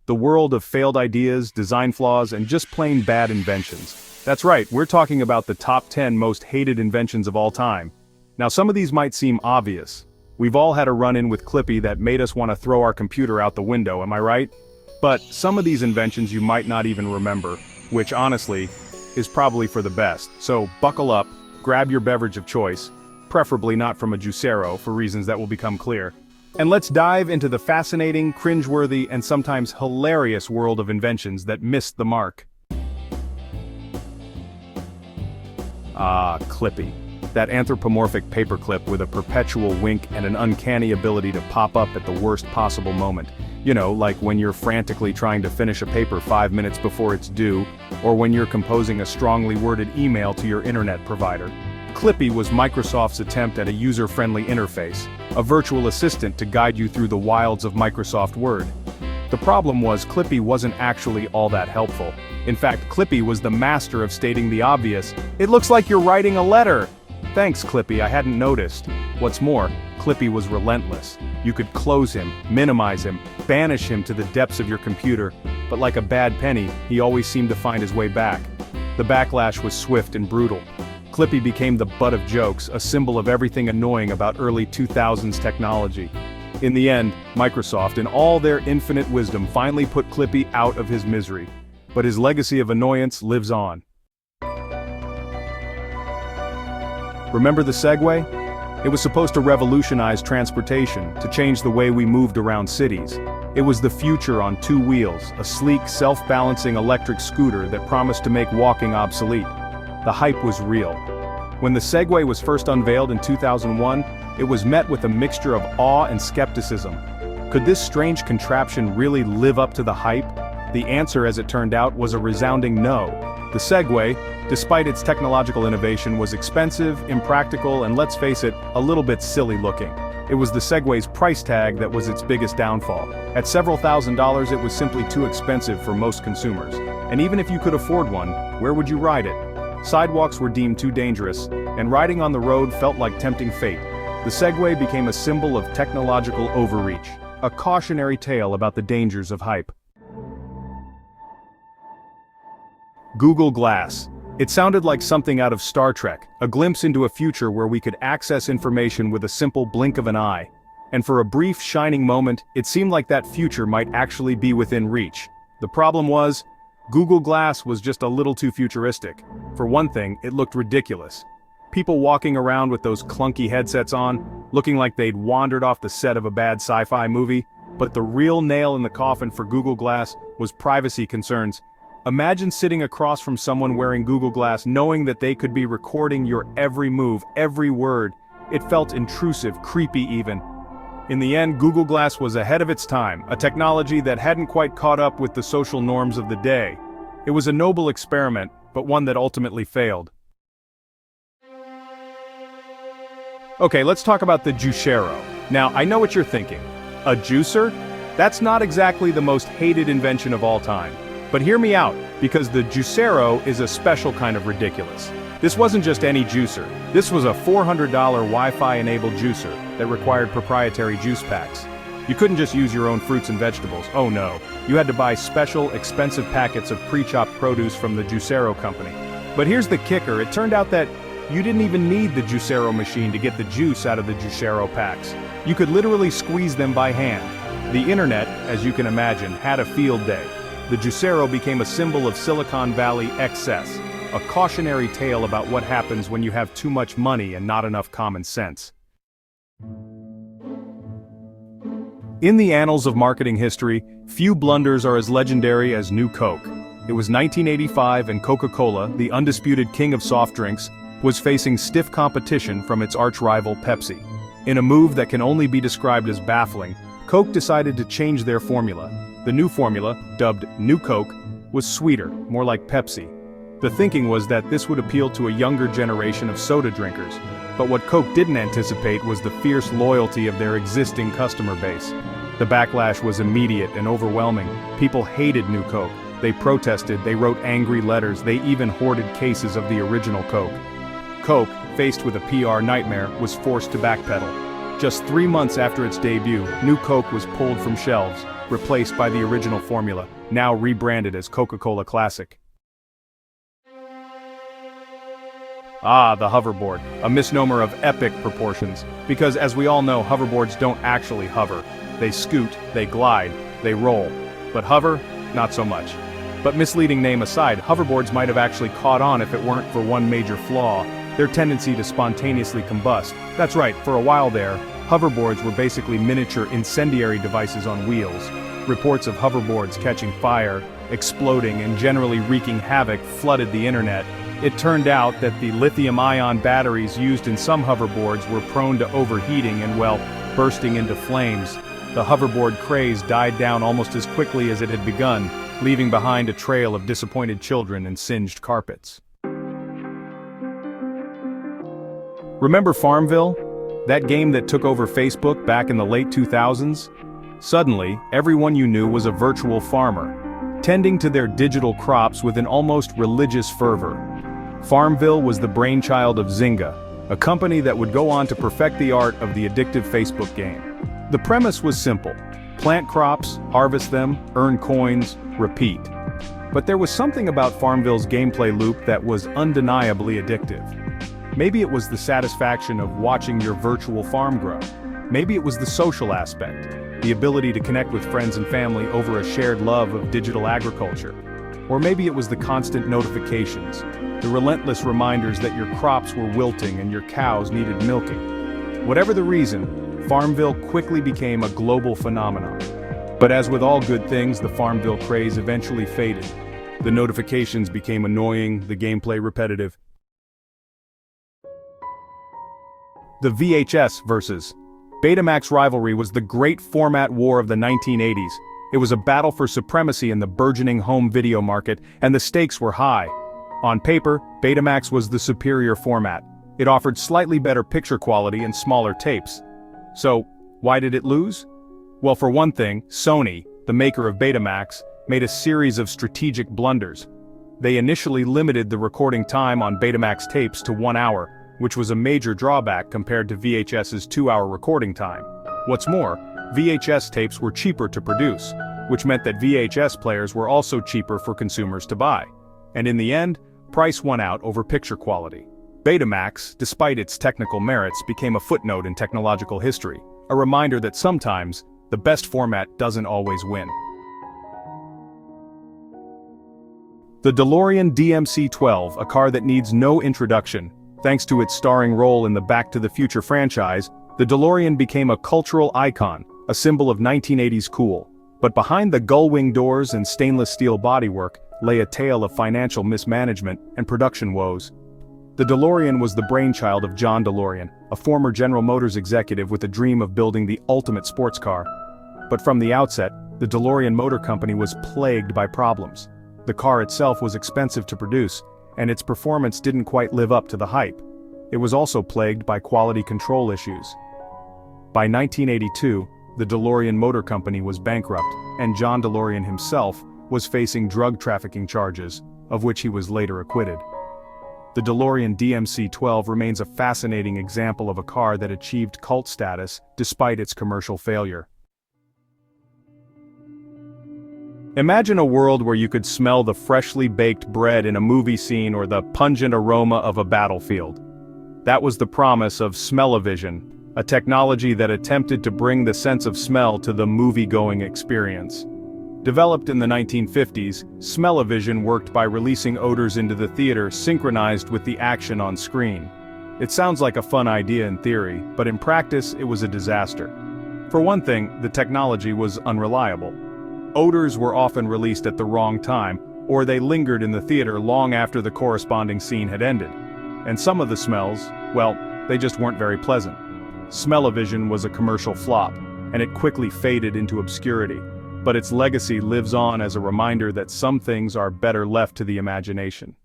the world of failed ideas, design flaws, and just plain bad inventions. That's right, we're talking about the top 10 most hated inventions of all time. Now some of these might seem obvious. We've all had a run-in with Clippy that made us want to throw our computer out the window, am I right? But some of these inventions you might not even remember, which honestly, is probably for the best. So buckle up, grab your beverage of choice, preferably not from a Juicero for reasons that will become clear. And let's dive into the fascinating, cringeworthy, and sometimes hilarious world of inventions that missed the mark. Ah, Clippy. That anthropomorphic paperclip with a perpetual wink and an uncanny ability to pop up at the worst possible moment. You know, like when you're frantically trying to finish a paper 5 minutes before it's due, or when you're composing a strongly worded email to your internet provider. Clippy was Microsoft's attempt at a user-friendly interface, a virtual assistant to guide you through the wilds of Microsoft Word. The problem was Clippy wasn't actually all that helpful. In fact, Clippy was the master of stating the obvious. It looks like you're writing a letter. Thanks, Clippy, I hadn't noticed. What's more, Clippy was relentless. You could close him, minimize him, banish him to the depths of your computer, but like a bad penny, he always seemed to find his way back. The backlash was swift and brutal. Clippy became the butt of jokes, a symbol of everything annoying about early 2000s technology. In the end, Microsoft, in all their infinite wisdom, finally put Clippy out of his misery. But his legacy of annoyance lives on. Remember the Segway? It was supposed to revolutionize transportation, to change the way we moved around cities. It was the future on 2 wheels, a sleek, self-balancing electric scooter that promised to make walking obsolete. The hype was real. When the Segway was first unveiled in 2001, it was met with a mixture of awe and skepticism. Could this strange contraption really live up to the hype? The answer, as it turned out, was a resounding no. The Segway, despite its technological innovation, was expensive, impractical, and let's face it, a little bit silly looking. It was the Segway's price tag that was its biggest downfall. At several $1,000s, it was simply too expensive for most consumers. And even if you could afford one, where would you ride it? Sidewalks were deemed too dangerous, and riding on the road felt like tempting fate. The Segway became a symbol of technological overreach, a cautionary tale about the dangers of hype. Google Glass. It sounded like something out of Star Trek, a glimpse into a future where we could access information with a simple blink of an eye. And for a brief, shining moment, it seemed like that future might actually be within reach. The problem was, Google Glass was just a little too futuristic. For one thing, it looked ridiculous. People walking around with those clunky headsets on, looking like they'd wandered off the set of a bad sci-fi movie. But the real nail in the coffin for Google Glass was privacy concerns. Imagine sitting across from someone wearing Google Glass knowing that they could be recording your every move, every word. It felt intrusive, creepy even. In the end, Google Glass was ahead of its time, a technology that hadn't quite caught up with the social norms of the day. It was a noble experiment, but one that ultimately failed. Okay, let's talk about the Juicero. Now, I know what you're thinking. A juicer? That's not exactly the most hated invention of all time. But hear me out, because the Juicero is a special kind of ridiculous. This wasn't just any juicer. This was a $400 Wi-Fi-enabled juicer that required proprietary juice packs. You couldn't just use your own fruits and vegetables, oh no. You had to buy special, expensive packets of pre-chopped produce from the Juicero company. But here's the kicker, it turned out that you didn't even need the Juicero machine to get the juice out of the Juicero packs. You could literally squeeze them by hand. The internet, as you can imagine, had a field day. The Juicero became a symbol of Silicon Valley excess, a cautionary tale about what happens when you have too much money and not enough common sense. In the annals of marketing history, few blunders are as legendary as New Coke. It was 1985 and Coca-Cola, the undisputed king of soft drinks, was facing stiff competition from its arch-rival Pepsi. In a move that can only be described as baffling, Coke decided to change their formula. The new formula, dubbed New Coke, was sweeter, more like Pepsi. The thinking was that this would appeal to a younger generation of soda drinkers, but what Coke didn't anticipate was the fierce loyalty of their existing customer base. The backlash was immediate and overwhelming. People hated New Coke. They protested, they wrote angry letters, they even hoarded cases of the original Coke. Coke, faced with a PR nightmare, was forced to backpedal. Just 3 months after its debut, New Coke was pulled from shelves. replaced by the original formula, now rebranded as Coca-Cola Classic. Ah, the hoverboard, a misnomer of epic proportions, because as we all know, hoverboards don't actually hover. They scoot, they glide, they roll. But hover? Not so much. But misleading name aside, hoverboards might have actually caught on if it weren't for one major flaw: their tendency to spontaneously combust. That's right, for a while there, hoverboards were basically miniature incendiary devices on wheels. Reports of hoverboards catching fire, exploding, and generally wreaking havoc flooded the internet. It turned out that the lithium-ion batteries used in some hoverboards were prone to overheating and, well, bursting into flames. The hoverboard craze died down almost as quickly as it had begun, leaving behind a trail of disappointed children and singed carpets. Remember Farmville? That game that took over Facebook back in the late 2000s? Suddenly, everyone you knew was a virtual farmer, tending to their digital crops with an almost religious fervor. Farmville was the brainchild of Zynga, a company that would go on to perfect the art of the addictive Facebook game. The premise was simple: plant crops, harvest them, earn coins, repeat. But there was something about Farmville's gameplay loop that was undeniably addictive. Maybe it was the satisfaction of watching your virtual farm grow. Maybe it was the social aspect, the ability to connect with friends and family over a shared love of digital agriculture. Or maybe it was the constant notifications, the relentless reminders that your crops were wilting and your cows needed milking. Whatever the reason, Farmville quickly became a global phenomenon. But as with all good things, the Farmville craze eventually faded. The notifications became annoying, the gameplay repetitive. The VHS versus Betamax rivalry was the great format war of the 1980s. It was a battle for supremacy in the burgeoning home video market, and the stakes were high. On paper, Betamax was the superior format. It offered slightly better picture quality and smaller tapes. So, why did it lose? Well, for one thing, Sony, the maker of Betamax, made a series of strategic blunders. They initially limited the recording time on Betamax tapes to 1 hour, which was a major drawback compared to VHS's 2-hour recording time. What's more, VHS tapes were cheaper to produce, which meant that VHS players were also cheaper for consumers to buy. And in the end, price won out over picture quality. Betamax, despite its technical merits, became a footnote in technological history, a reminder that sometimes, the best format doesn't always win. The DeLorean DMC-12, a car that needs no introduction. Thanks to its starring role in the Back to the Future franchise, the DeLorean became a cultural icon, a symbol of 1980s cool. But behind the gull-wing doors and stainless steel bodywork lay a tale of financial mismanagement and production woes. The DeLorean was the brainchild of John DeLorean, a former General Motors executive with a dream of building the ultimate sports car. But from the outset, the DeLorean Motor Company was plagued by problems. The car itself was expensive to produce, and its performance didn't quite live up to the hype. It was also plagued by quality control issues. By 1982, the DeLorean Motor Company was bankrupt, and John DeLorean himself was facing drug trafficking charges, of which he was later acquitted. The DeLorean DMC-12 remains a fascinating example of a car that achieved cult status despite its commercial failure. Imagine a world where you could smell the freshly baked bread in a movie scene or the pungent aroma of a battlefield. That was the promise of smell-o-vision, a technology that attempted to bring the sense of smell to the movie-going experience. Developed in the 1950s, smell-o-vision worked by releasing odors into the theater synchronized with the action on screen. It sounds like a fun idea in theory, but in practice it was a disaster. For one thing, the technology was unreliable. Odors were often released at the wrong time, or they lingered in the theater long after the corresponding scene had ended. And some of the smells, well, they just weren't very pleasant. Smell-o-vision was a commercial flop, and it quickly faded into obscurity. But its legacy lives on as a reminder that some things are better left to the imagination.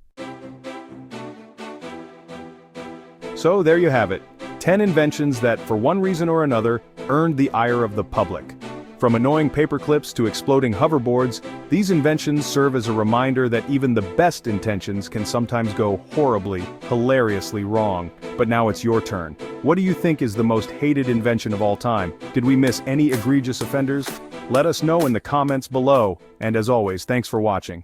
So there you have it, 10 inventions that, for one reason or another, earned the ire of the public. From annoying paperclips to exploding hoverboards, these inventions serve as a reminder that even the best intentions can sometimes go horribly, hilariously wrong. But now it's your turn. What do you think is the most hated invention of all time? Did we miss any egregious offenders? Let us know in the comments below, and as always, thanks for watching.